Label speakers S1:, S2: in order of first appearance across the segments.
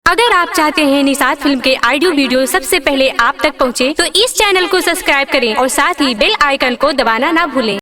S1: अगर आप चाहते हैं निषाद फिल्म के ऑडियो वीडियो सबसे पहले आप तक पहुंचे, तो इस चैनल को सब्सक्राइब करें और साथ ही बेल आइकन को दबाना ना भूलें।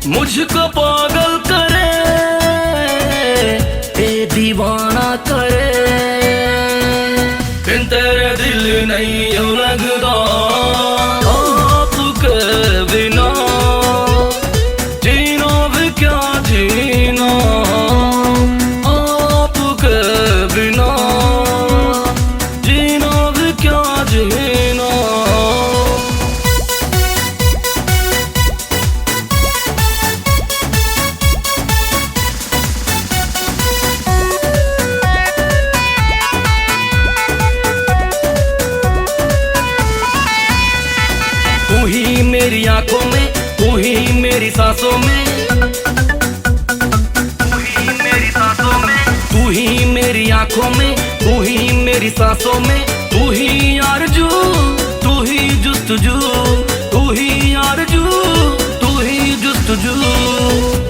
S2: मुझको पागल करे, ए दीवाना करे, बिन तेरे दिल नहीं लगता। आपके बिना जीना भी क्या जीना, आपके बिना जीना भी क्या जीना। तू ही मेरी आंखों में, तू ही मेरी सांसों में, तू ही मेरी सांसों में, तू ही मेरी आंखों में, तू ही मेरी सांसों में, तू ही आरज़ू, तू ही जुस्तजू, तू ही आरज़ू, तू ही जुस्तजू।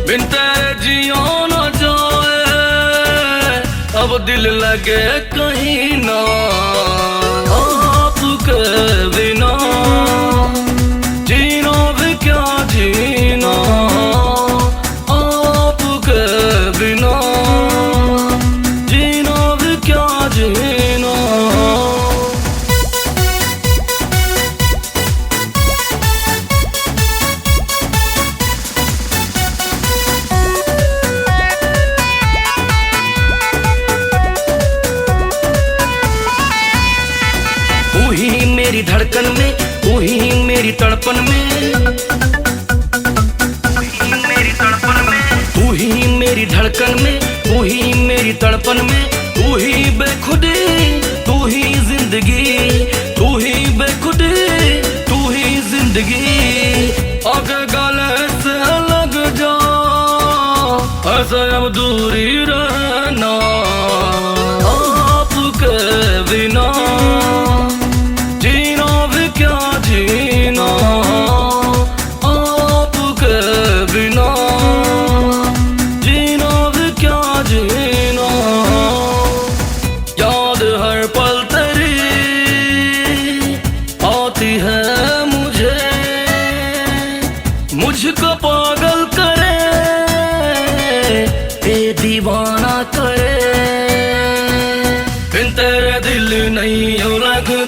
S2: बिन तेरे जियो न जाए, अब दिल लगे कहीं ना। आपके बिना तू ही मेरी धड़कन में, तू ही मेरी तड़पन में, तू ही मेरी तड़पन में, तू ही मेरी धड़कन में, तू ही मेरी तड़पन में, तू ही बेखुदी, तू ही जिंदगी, तू ही बेखुदी, तू ही जिंदगी। अगर गले से लग जा, ऐसे अब दूरी रहना। आपके बिना मुझको पागल करे, ए दीवाना करे, बिन तेरे दिल नहीं लगता।